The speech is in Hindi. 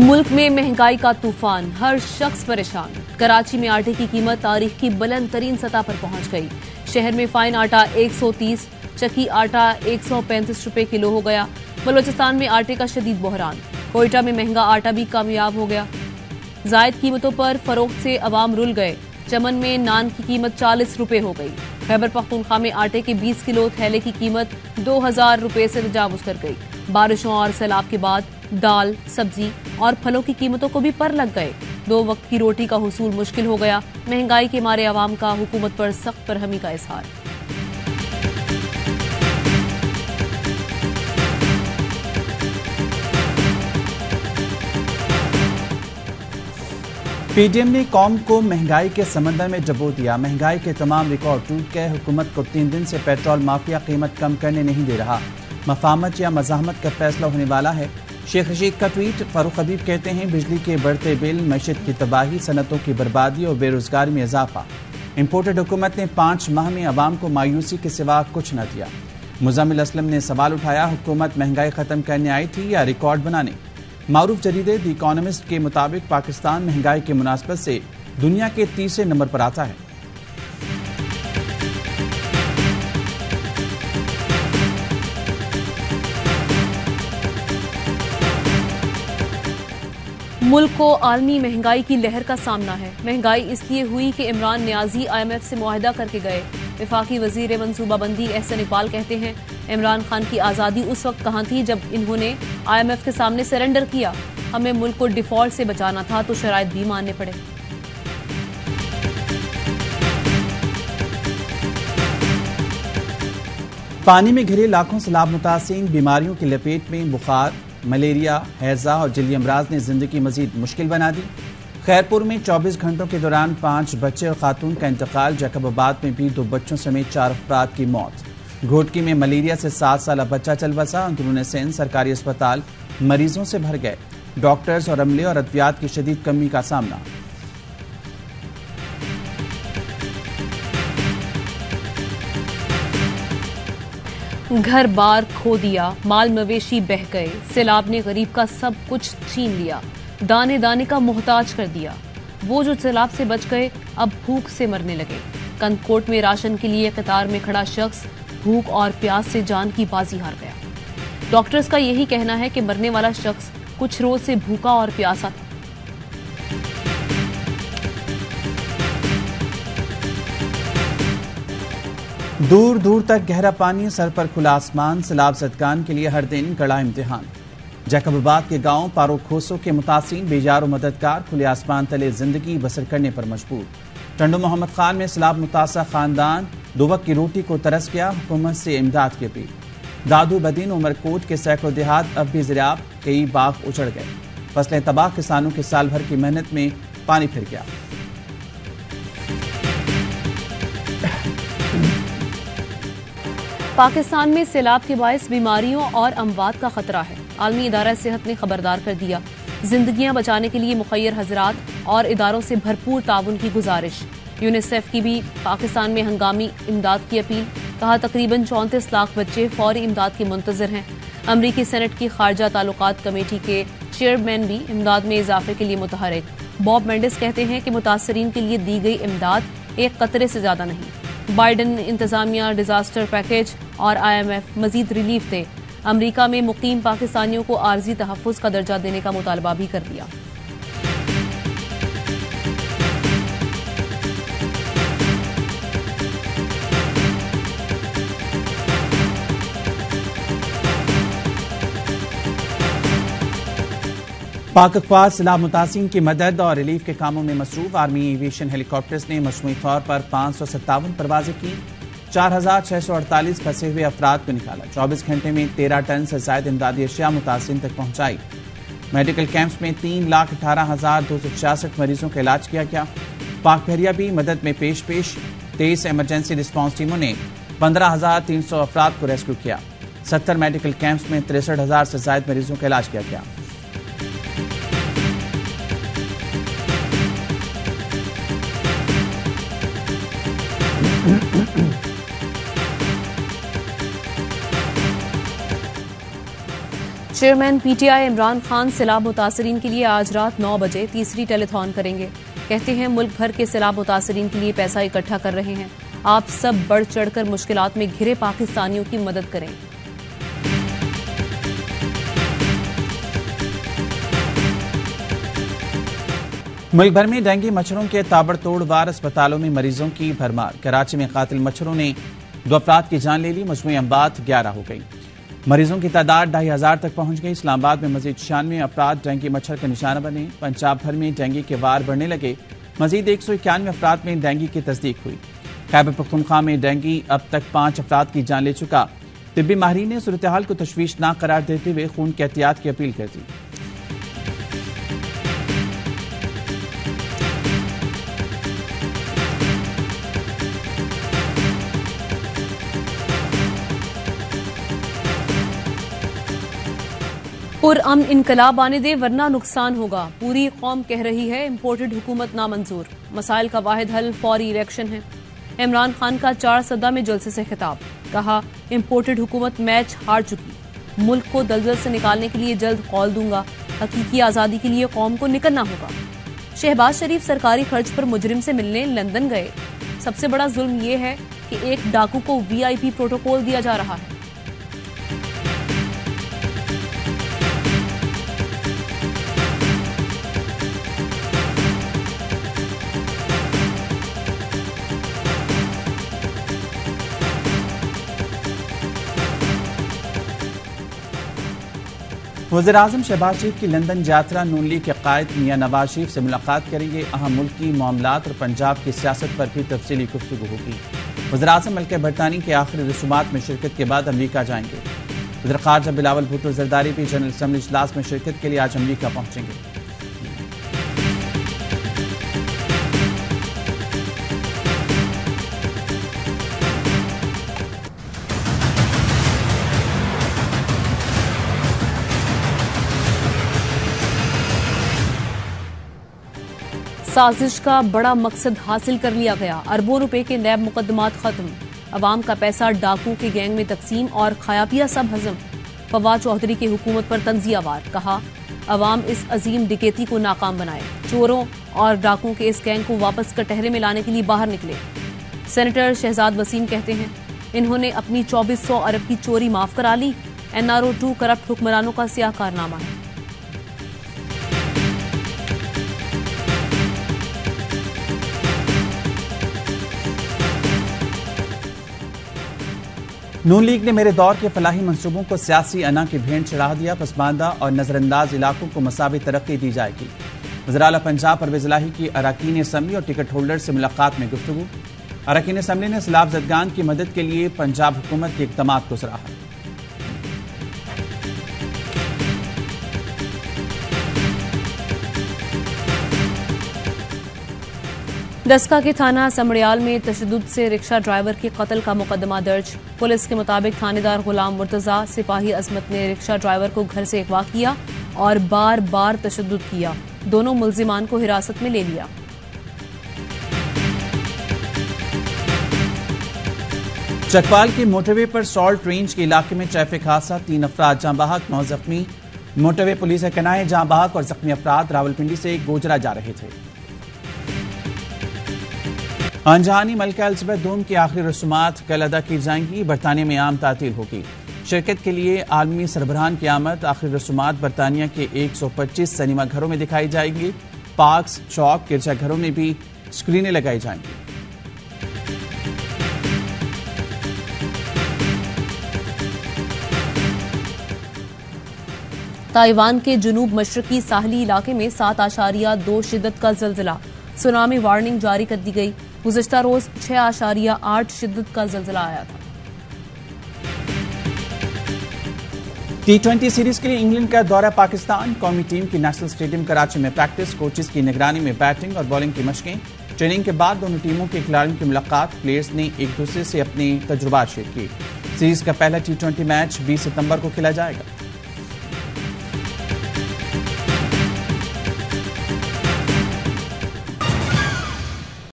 मुल्क में महंगाई का तूफान, हर शख्स परेशान। कराची में आटे की कीमत तारीख की बुलंद तरीन सतह पर पहुंच गई। शहर में फाइन आटा 130, चक्की आटा 135 रुपए किलो हो गया। बलोचिस्तान में आटे का शदीद बहरान। कोयटा में महंगा आटा भी कामयाब हो गया। जायद कीमतों पर फरोख्त से अवाम रुल गए। चमन में नान की कीमत 40 रुपए हो गई। खैबर पख्तूनख्वा में आटे के 20 किलो थैले की कीमत 2000 रुपए से तजावुज कर गई। बारिशों और सैलाब के बाद दाल, सब्जी और फलों की कीमतों को भी पर लग गए। 2 वक्त की रोटी का हुसूल मुश्किल हो गया। महंगाई के मारे अवाम का हुकूमत पर सख्त बरहमी का इजहार। पीडीएम ने कौम को महंगाई के समंदर में डबो दिया। महंगाई के तमाम रिकॉर्ड टूट गए। हुकूमत को 3 दिन से पेट्रोल माफिया कीमत कम करने नहीं दे रहा। मफामत या मज़ाहमत का फैसला होने वाला है। शेख रशीद का ट्वीट। फारूक हबीब कहते हैं, बिजली के बढ़ते बिल, मईशत की तबाही, सनतों की बर्बादी और बेरोजगारी में इजाफा। इम्पोर्टेड हुकूमत ने 5 माह में अवाम को मायूसी के सिवा कुछ न दिया। मुज़म्मिल असलम ने सवाल उठाया, हुकूमत महंगाई खत्म करने आई थी या रिकॉर्ड बनाने। मारूफ जरीदे द इकोनॉमिस्ट के मुताबिक पाकिस्तान महंगाई की मुनासबत से दुनिया के 3रे नंबर पर आता है। मुल्क को आलमी महंगाई की लहर का सामना है। महंगाई इसलिए हुई कि इमरान न्याजी IMF से मुआहदा करके गए। वफाकी वजीर मनसूबाबंदी एहसन इकबाल कहते हैं, इमरान खान की आज़ादी उस वक्त कहाँ थी जब इन्होंने IMF के सामने सरेंडर किया। हमें मुल्क को डिफॉल्ट से बचाना था तो शराइत भी मानने पड़े। पानी में घिरे लाखों सैलाब मुतासिर बीमारियों की लपेट में। बुखार, मलेरिया, हैजा और जली अमराज ने जिंदगी मजीद मुश्किल बना दी। खैरपुर में 24 घंटों के दौरान 5 बच्चे और खातून का इंतकाल। जैकबाबाद में भी 2 बच्चों समेत 4 अफराद की मौत। घोटकी में मलेरिया से 7 साल बच्चा चल बसा। अंदरून सिंध सरकारी अस्पताल मरीजों से भर गए। डॉक्टर्स और अमले और अद्वियात की शदीद कमी का सामना। घर बार खो दिया, माल मवेशी बह गए। सैलाब ने गरीब का सब कुछ छीन लिया, दाने दाने का मोहताज कर दिया। वो जो सैलाब से बच गए अब भूख से मरने लगे। कंदकोट में राशन के लिए कतार में खड़ा शख्स भूख और प्यास से जान की बाजी हार गया। डॉक्टर्स का यही कहना है कि मरने वाला शख्स कुछ रोज से भूखा और प्यासा था। दूर दूर तक गहरा पानी, सर पर खुला आसमान। सैलाब ज़दगान के लिए हर दिन कड़ा इम्तिहान। जैकबाबाद के गांव पारोखोसो के मुतासिर बेजार मददगार खुले आसमान तले जिंदगी बसर करने पर मजबूर। टंडो मोहम्मद खान में सैलाब मुतासा खानदान 2 वक्त की रोटी को तरस गया। हुकूमत से इमदाद की अपील। दादू बदीन उमरकोट के सैकड़ों देहात अब भी ज़रियाब, कई बाग उजड़ गए। फसलें तबाह, किसानों के साल भर की मेहनत में पानी फिर गया। पाकिस्तान में सैलाब के बायस बीमारियों और अमवात का खतरा है। आलमी इदारा सेहत ने खबरदार कर दिया। जिंदगियां बचाने के लिए मुखैर हजरात और इदारों से भरपूर ताउन की गुजारिश। यूनिसेफ की भी पाकिस्तान में हंगामी इमदाद की अपील। कहा, तकरीबन 34 लाख बच्चे फौरी इमदाद के मुंतजर हैं। अमरीकी सेनेट की खारजा ताल्लुकात कमेटी के चेयरमैन भी इमदाद में इजाफे के लिए मुतहरिक। बॉब मेंडिस कहते हैं कि मुतासरीन के लिए दी गई इमदाद एक कतरे से ज्यादा नहीं। बाइडन इंतजामिया डिजास्टर पैकेज और IMF मजीद रिलीफ दे। अमरीका में मुकीम पाकिस्तानियों को आर्जी तहफ़्फ़ुज़ का दर्जा देने का मुतालबा भी कर दिया। पाक अखबार सैलाब मुतासिर की मदद और रिलीफ के कामों में मसरूफ। आर्मी एविएशन हेलीकॉप्टर्स ने मजमूई तौर पर 557 परवाजें की। 4648 फंसे हुए अफराद को निकाला। 24 घंटे में 13 टन से ज्यादा इमदादी अशिया मुतासिर तक पहुंचाई। मेडिकल कैंप्स में 3,18,266 मरीजों का इलाज किया गया। पाक बहरिया भी मदद में पेश। 23 इमरजेंसी रिस्पांस टीमों ने 15,300 अफराद को रेस्क्यू किया। 70 मेडिकल कैंप्स में 63,000 से ज्यादा मरीजों का इलाज किया गया। चेयरमैन पीटीआई इमरान खान सैलाब मुतासरीन के लिए आज रात 9 बजे तीसरी टेलीथॉन करेंगे। कहते हैं मुल्क भर के सैलाब मुतासरीन के लिए पैसा इकट्ठा कर रहे हैं। आप सब बढ़ चढ़कर मुश्किलात में घिरे पाकिस्तानियों की मदद करें। मुल्क भर में डेंगू मच्छरों के ताबड़तोड़ वार, अस्पतालों में मरीजों की भरमार। कराची में कातिल मच्छरों ने 2 अफराद की जान ले ली, मजमूई अमवात 11 हो गई। मरीजों की तादाद 2500 तक पहुंच गई। इस्लामाबाद में मजीद 96 अफराद डेंगू मच्छर का निशाना बने। पंजाब भर में डेंगू के वार बढ़ने लगे। मजीद 191 अफराद में डेंगू की तस्दीक हुई। खैबर पख्तूनख्वा में डेंगू अब तक 5 अफराद की जान ले चुका। तिब्बी माहिरीन ने सूरत हाल को तशवीशनाक करार देते हुए खून की एहतियात की अपील कर दी। पुरअमन इनकलाब आने दे वरना नुकसान होगा। पूरी कौम कह रही है इम्पोर्टेड हुकूमत नामंजूर। मसाइल का वाहिद हल फौरी इलेक्शन है। इमरान खान का 4 सदा में जलसे से खिताब। कहा इम्पोर्टेड हुकूमत मैच हार चुकी। मुल्क को दलदल से निकालने के लिए जल्द कॉल दूंगा। हकीकी आजादी के लिए कौम को निकलना होगा। शहबाज शरीफ सरकारी खर्च पर मुजरिम से मिलने लंदन गए। सबसे बड़ा जुल्म यह है कि एक डाकू को वीआईपी प्रोटोकॉल दिया जा रहा है। वज़ीर-ए-आज़म शहबाज शरीफ की लंदन यात्रा। नून लीग के कायद मियां नवाज शरीफ से मुलाकात करेंगे। अहम मुल्की मामलात और पंजाब की सियासत पर भी तफसीली गुफ्तगू होगी। वज़ीर-ए-आज़म मल्का बरतानी के आखिरी रसूमात में शिरकत के बाद अमरीका जाएंगे। वज़ीर ख़ारजा बिलावल भुट्टो ज़रदारी भी जनरल असम्बली इजलास में शिरकत के लिए आज अमरीका पहुंचेंगे। साजिश का बड़ा मकसद हासिल कर लिया गया। अरबों रुपए के नैब मुकदमात खत्म। अवाम का पैसा डाकू के गैंग में तकसीम और खाया पिया सब हजम। फवाद चौधरी की हुकूमत पर तंजियावार। कहा अवाम इस अजीम डिकेती को नाकाम बनाए। चोरों और डाकुओं के इस गैंग को वापस कटहरे में लाने के लिए बाहर निकले। सेनेटर शहजाद वसीम कहते हैं इन्होंने अपनी 2400 अरब की चोरी माफ करा ली। NRO 2 करप्ट हुक्मरानों का स्याह कारनामा है। नून लीग ने मेरे दौर के फलाही मंसूबों को सियासी अना की भेंट चढ़ा दिया। पसमानदा और नजरअंदाज इलाकों को मसावी तरक्की दी जाएगी। वज़ीर आला पंजाब परवेज इलाही की अरकान असम्बली और टिकट होल्डर से मुलाकात में गुफ्तगू। अरकान असम्बली ने सैलाब ज़दगान की मदद के लिए पंजाब हुकूमत के इक़दामात को सराहा। डस्का के थाना समड़ियाल में तशद्दुद से रिक्शा ड्राइवर के कत्ल का मुकदमा दर्ज। पुलिस के मुताबिक थानेदार गुलाम मुर्तजा सिपाही अजमत ने रिक्शा ड्राइवर को घर से अगवा किया और बार बार तशद्दुद किया। दोनों मुल्जिमान को हिरासत में ले लिया। चकवाल की मोटरवे पर सॉल्ट रेंज के इलाके में ट्रैफिक हादसा। 3 अफराद जाँ बहक, 9 जख्मी। मोटरवे पुलिस का कहना है जाँ बहक और जख्मी अफराद रावलपिंडी से गोजरा जा रहे थे। अनजहानी मलका एलिज़ाबेथ दूम की आखिरी रसूमात कल अदा की जाएंगी। बरतानिया में आम तातील होगी। शिरकत के लिए आलमी सरबराहान की आमद। आखिरी रसूमात बरतानिया के 125 सिनेमा घरों में दिखाई जाएंगी। पार्क्स, चौक, गिरजाघरों में भी स्क्रीनें लगाई जाएंगी। ताइवान के जुनूब मशरकी साहली इलाके में 7.2 शिद्दत का ज़लज़ला। सुनामी वार्निंग जारी कर दी गई। गुज़िश्ता रोज 6.8 शिद्दत का ज़लज़ला आया था। T20 सीरीज के लिए इंग्लैंड का दौरा पाकिस्तान। कौमी टीम की नेशनल स्टेडियम कराची में प्रैक्टिस। कोचेस की निगरानी में बैटिंग और बॉलिंग की मशकें। ट्रेनिंग के बाद दोनों टीमों के खिलाड़ियों की मुलाकात। प्लेयर्स ने एक दूसरे से अपने तजुर्बात शेयर किए। सीरीज का पहला T20 मैच 20 सितंबर को खेला जाएगा।